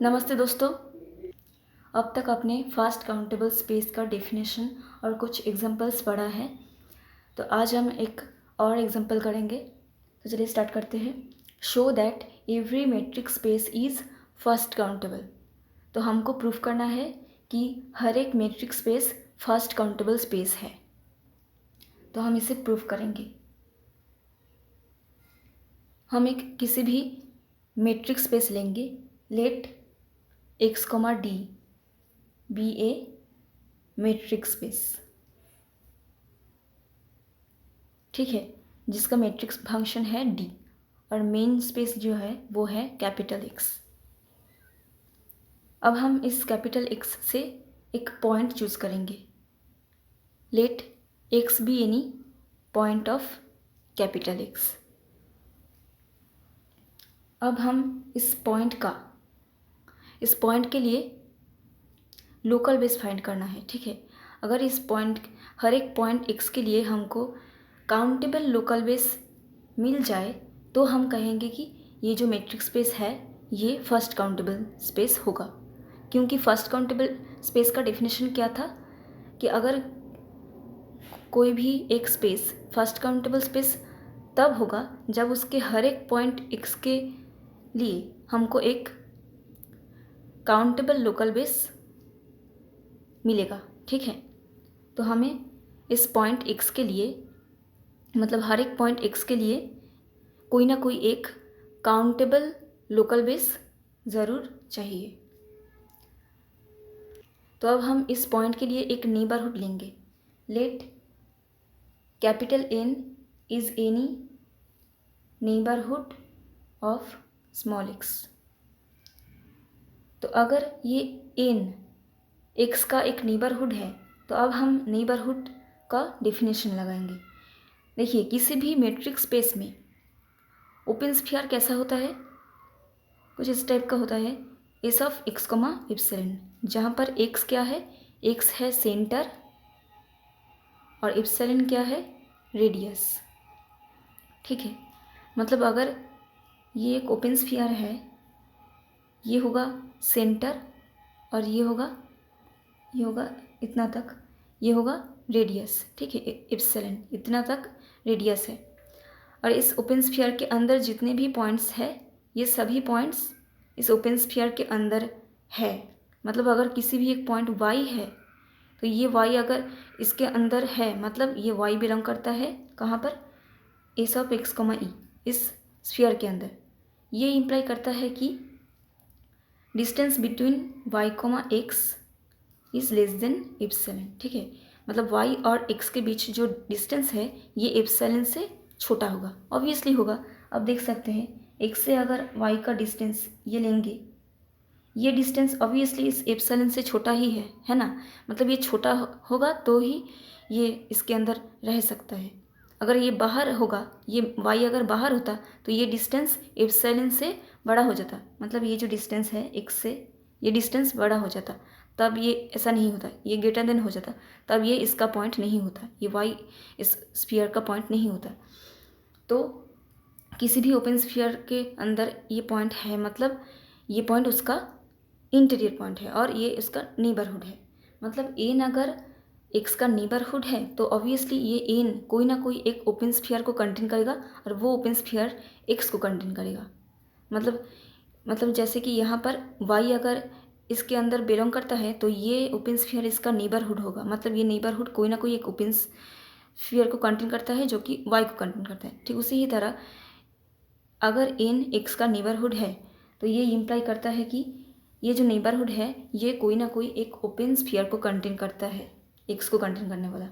नमस्ते दोस्तों। अब तक आपने फास्ट काउंटेबल स्पेस का डेफिनेशन और कुछ एग्जांपल्स पढ़ा है, तो आज हम एक और एग्जांपल करेंगे। तो चलिए स्टार्ट करते हैं। Show that every metric space is first countable. तो हमको प्रूफ करना है कि हर एक metric space first countable space है। तो हम इसे प्रूफ करेंगे। हम एक किसी भी मेट्रिक स्पेस लेंगे। Let X comma D be a metric space, ठीक है, जिसका मैट्रिक्स फंक्शन है डी और मेन स्पेस जो है वो है कैपिटल एक्स। अब हम इस कैपिटल एक्स से एक पॉइंट चूज करेंगे। Let x be any point of capital X. अब हम इस पॉइंट के लिए लोकल बेस फाइंड करना है, ठीक है। अगर इस पॉइंट हर एक पॉइंट एक्स के लिए हमको काउंटेबल लोकल बेस मिल जाए तो हम कहेंगे कि ये जो मैट्रिक स्पेस है ये फर्स्ट काउंटेबल स्पेस होगा। क्योंकि फर्स्ट काउंटेबल स्पेस का डेफिनेशन क्या था कि अगर कोई भी एक स्पेस फर्स्ट काउंटेबल स्पेस तब होगा जब उसके हर एक पॉइंट एक्स के लिए हमको एक काउंटेबल लोकल बेस मिलेगा, ठीक है। तो हमें इस पॉइंट एक्स के लिए, मतलब हर एक पॉइंट एक्स के लिए कोई ना कोई एक काउंटेबल लोकल बेस ज़रूर चाहिए। तो अब हम इस पॉइंट के लिए एक नेबरहुड लेंगे। Let capital N is any neighbourhood of small x. तो अगर ये एन एक्स का एक नेबरहुड है तो अब हम नेबरहुड का डेफिनेशन लगाएंगे। देखिए, किसी भी मैट्रिक्स स्पेस में ओपन स्फीयर कैसा होता है, कुछ इस टाइप का होता है। S of x comma epsilon, जहाँ पर एक्स क्या है, एक्स है सेंटर और इप्सिलॉन क्या है, रेडियस, ठीक है। मतलब अगर ये एक ओपन स्फीयर है, ये होगा सेंटर और ये होगा इतना तक, ये होगा रेडियस, ठीक है, इप्सिलॉन इतना तक रेडियस है। और इस ओपन स्फीयर के अंदर जितने भी पॉइंट्स हैं ये सभी पॉइंट्स इस ओपन स्फीयर के अंदर है। मतलब अगर किसी भी एक पॉइंट y है तो ये y अगर इसके अंदर है मतलब ये y बिलोंग करता है कहाँ पर, एस ऑफ एक्स कॉमा ई, इस स्फीयर के अंदर। ये इम्प्लाई करता है कि distance between y comma x is less than epsilon, ठीक है। मतलब y और x के बीच जो डिस्टेंस है ये एप्सिलॉन से छोटा होगा, ऑब्वियसली होगा। अब देख सकते हैं x से अगर y का डिस्टेंस ये लेंगे, ये डिस्टेंस ऑब्वियसली इस एप्सिलॉन से छोटा ही है ना। मतलब ये छोटा होगा तो ही ये इसके अंदर रह सकता है। अगर ये बाहर होगा, ये y अगर बाहर होता तो ये डिस्टेंस एप्सिलॉन से बड़ा हो जाता। मतलब ये जो डिस्टेंस है x से, ये डिस्टेंस बड़ा हो जाता, तब ये ऐसा नहीं होता, ये ग्रेटर देन हो जाता, तब ये इसका पॉइंट नहीं होता, ये y इस स्फीयर का पॉइंट नहीं होता। तो किसी भी ओपन स्फीयर के अंदर ये पॉइंट है, मतलब ये पॉइंट उसका इंटीरियर पॉइंट है और ये इसका नेबरहुड है। मतलब एन अगर एक्स का नेबरहुड है तो ऑब्वियसली ये एन कोई ना कोई एक ओपन स्फीयर को कंटेन करेगा और वो ओपन स्फीयर एक्स को कंटेन करेगा। मतलब जैसे कि यहाँ पर y अगर इसके अंदर बिलोंग करता है तो ये ओपन स्फीयर इसका नेबरहुड होगा। मतलब ये नेबरहुड कोई ना कोई एक ओपन स्फीयर को कंटेन करता है जो कि y को कंटेन करता है। ठीक उसी ही तरह अगर n x का नेबरहुड है तो ये इम्प्लाई करता है कि ये जो नेबरहुड है ये कोई ना कोई एक ओपन स्फीयर को कंटेन करता है, x को कंटेन करने वाला।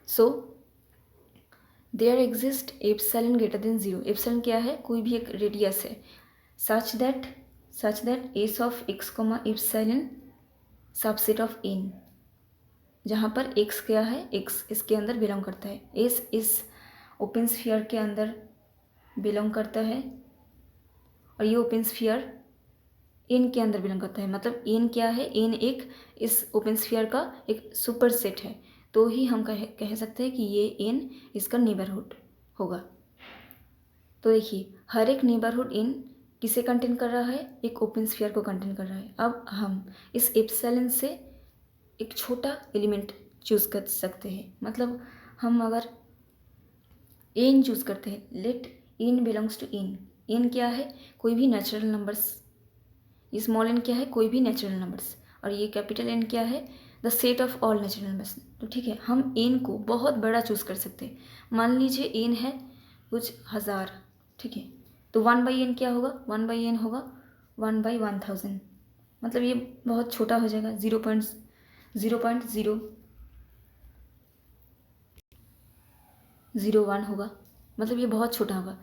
So there exist epsilon greater than 0। Epsilon क्या है, कोई भी एक रेडियस है, such that s of x comma epsilon subset of n, जहाँ पर x क्या है, x इसके अंदर बिलोंग करता है, s इस ओपन स्फीयर के अंदर बिलोंग करता है और ये ओपन स्फीयर n के अंदर बिलोंग करता है। मतलब n क्या है, n एक इस ओपन स्फीयर का एक सुपर सेट है, तो ही हम कह सकते हैं कि ये n इसका नेबरहुड होगा। तो देखिए, हर एक नेबरहुड इन किसे कंटेन कर रहा है? एक ओपन स्फीयर को कंटेन कर रहा है। अब हम इस एप्सिलॉन से एक छोटा एलिमेंट चूज़ कर सकते हैं। मतलब हम अगर एन चूज़ करते हैं, let n belongs to N. N क्या है? कोई भी नेचुरल नंबर्स। स्मॉल एन क्या है? कोई भी नेचुरल नंबर्स। और ये कैपिटल एन क्या है? The set of all natural numbers. तो ठीक है, हम एन को बहुत बड़ा चूज़ कर सकते हैं। मान लीजिए एन है कुछ 1000, ठीक है, तो 1/n क्या होगा? 1/n होगा 1/1000। मतलब ये बहुत छोटा हो जाएगा, 0.001 होगा। मतलब ये बहुत छोटा होगा।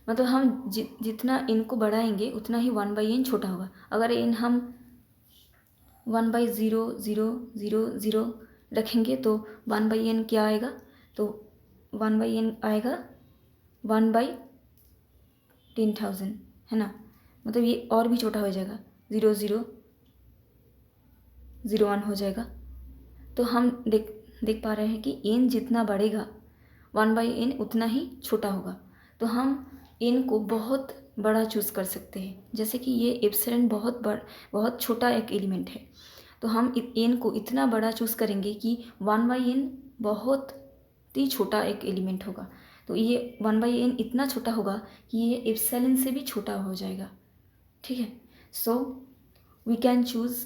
मतलब हम जितना इनको बढ़ाएंगे उतना ही 1/n छोटा होगा। अगर इन हम 1/0000 रखेंगे तो 1/n क्या आएगा? तो 1/n आएगा 1/10,000, है ना। मतलब ये और भी छोटा हो जाएगा, 0001 हो जाएगा। तो हम देख पा रहे हैं कि n जितना बढ़ेगा 1/n उतना ही छोटा होगा। तो हम n को बहुत बड़ा चूज़ कर सकते हैं। जैसे कि ये एप्सिलॉन बहुत छोटा एक एलिमेंट है, तो हम n को इतना बड़ा चूज़ करेंगे कि 1/n बहुत ही छोटा एक एलिमेंट होगा। तो ये 1/n इतना छोटा होगा कि ये एप्सिलॉन से भी छोटा हो जाएगा, ठीक है। So we can choose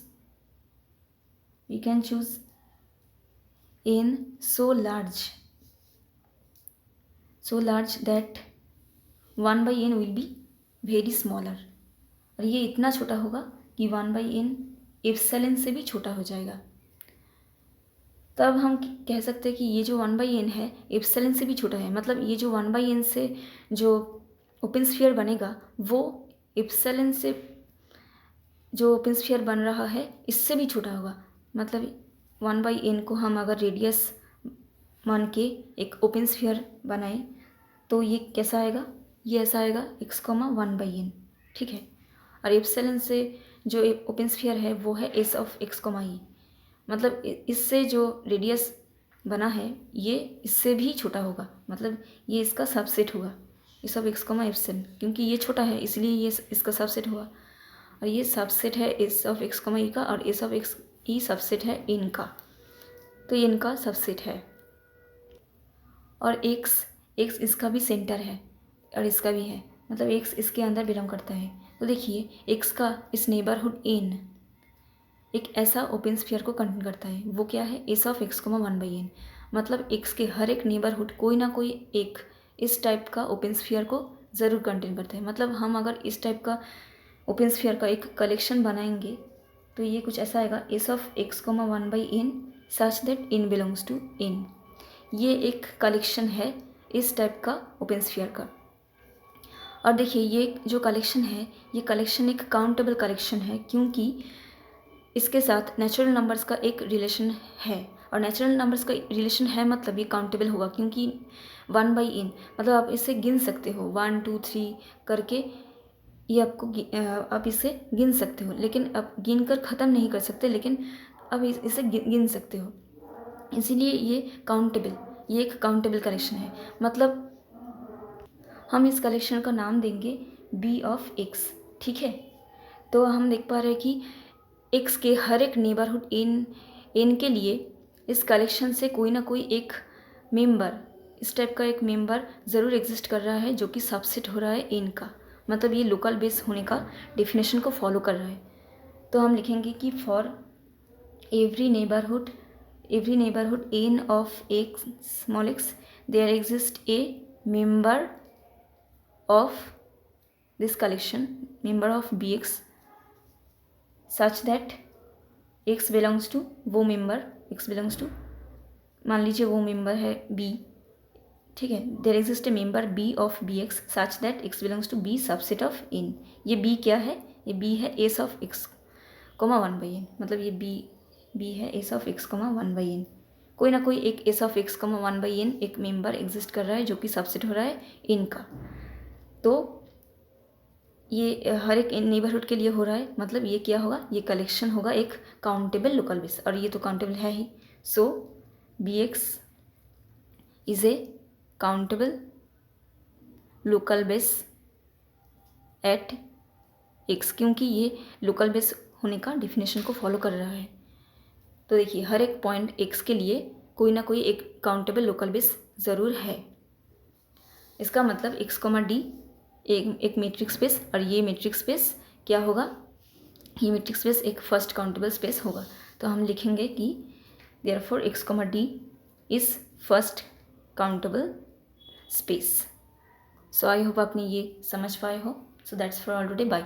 n so large that 1/n will be very smaller। और ये इतना छोटा होगा कि 1/n एप्सिलॉन से भी छोटा हो जाएगा। तब हम कह सकते हैं कि ये जो 1/n है एप्सिलॉन से भी छोटा है। मतलब ये जो 1/n से जो ओपन स्फीयर बनेगा वो एप्सिलॉन से जो ओपन स्फीयर बन रहा है इससे भी छोटा होगा। मतलब 1/n को हम अगर रेडियस मान के एक ओपन स्फीयर बनाएं तो ये कैसा आएगा? ये ऐसा आएगा x, 1/n, ठीक है। और एप्सिलॉन से जो ओपन स्फीयर है वो है s ऑफ x, e। मतलब इससे जो रेडियस बना है ये इससे भी छोटा होगा। मतलब ये इसका सबसेट होगा, s ऑफ x, एप्सिलॉन। क्योंकि ये छोटा है इसलिए ये इसका सबसेट हुआ। और ये सबसेट है s ऑफ x, e का, और s of x, e subset है n का। तो ये इनका सबसेट है। और x इसका भी सेंटर है और इसका भी है। मतलब x इसके अंदर बिलोंग करता है। तो देखिए x का इस नेबरहुड n एक ऐसा ओपन स्फीयर को कंटेन करता है। वो क्या है? s of x, 1/n। मतलब x के हर एक नेबरहुड कोई ना कोई एक इस टाइप का ओपन स्फीयर को ज़रूर कंटेन करता है। मतलब हम अगर इस टाइप का ओपन स्फीयर का एक कलेक्शन बनाएंगे तो ये कुछ ऐसा आएगा, s of x, 1/n such that n belongs to n। ये एक कलेक्शन है इस टाइप का ओपन स्फीयर का। और देखिए ये जो कलेक्शन है ये कलेक्शन एक काउंटेबल कलेक्शन है, क्योंकि इसके साथ नेचुरल नंबर्स का एक रिलेशन है। और नेचुरल नंबर्स का रिलेशन है मतलब ये काउंटेबल होगा, क्योंकि 1/n मतलब आप इसे गिन सकते हो 1 2 3 करके। ये आपको आप इसे गिन सकते हो, लेकिन आप गिन कर ख़त्म नहीं कर सकते, लेकिन अब इसे गिन सकते हो। इसीलिए ये एक काउंटेबल कलेक्शन है। मतलब हम इस कलेक्शन का नाम देंगे b ऑफ x, ठीक है। तो हम देख पा रहे हैं कि x के हर एक नेबरहुड n के लिए इस कलेक्शन से कोई ना कोई एक मेंबर, इस टाइप का एक मेंबर ज़रूर एग्जिस्ट कर रहा है जो कि सबसेट हो रहा है n का। मतलब ये लोकल बेस होने का डेफिनेशन को फॉलो कर रहा है। तो हम लिखेंगे कि for every neighbourhood n of x, small x, there exist a member of this collection, member of bx, such that x belongs to वो member, x belongs to, मान लीजिए वो member है b, ठीक है। there exists a member b of bx such that x belongs to b subset of n। ये b क्या है? ये b है s of x, 1/n। मतलब ये b है s of x, 1/n। कोई ना कोई एक s of x, 1/n एक मेंबर एग्जिस्ट कर रहा है जो कि सबसेट हो रहा है n का। तो ये हर एक नेबरहुड के लिए हो रहा है। मतलब ये क्या होगा? ये कलेक्शन होगा एक काउंटेबल लोकल बेस, और ये तो काउंटेबल है ही। So bx is a countable local base at x, क्योंकि ये लोकल बेस होने का डेफिनेशन को फॉलो कर रहा है। तो देखिए हर एक पॉइंट एक्स के लिए कोई ना कोई एक काउंटेबल लोकल बेस ज़रूर है। इसका मतलब एक्स कॉमा डी एक मैट्रिक्स स्पेस, और ये मैट्रिक्स स्पेस क्या होगा, ये मैट्रिक्स स्पेस एक फर्स्ट काउंटेबल स्पेस होगा। तो हम लिखेंगे कि therefore X comma D is first countable space. So I hope आपने ये समझ पाए हो। So that's for all today, bye.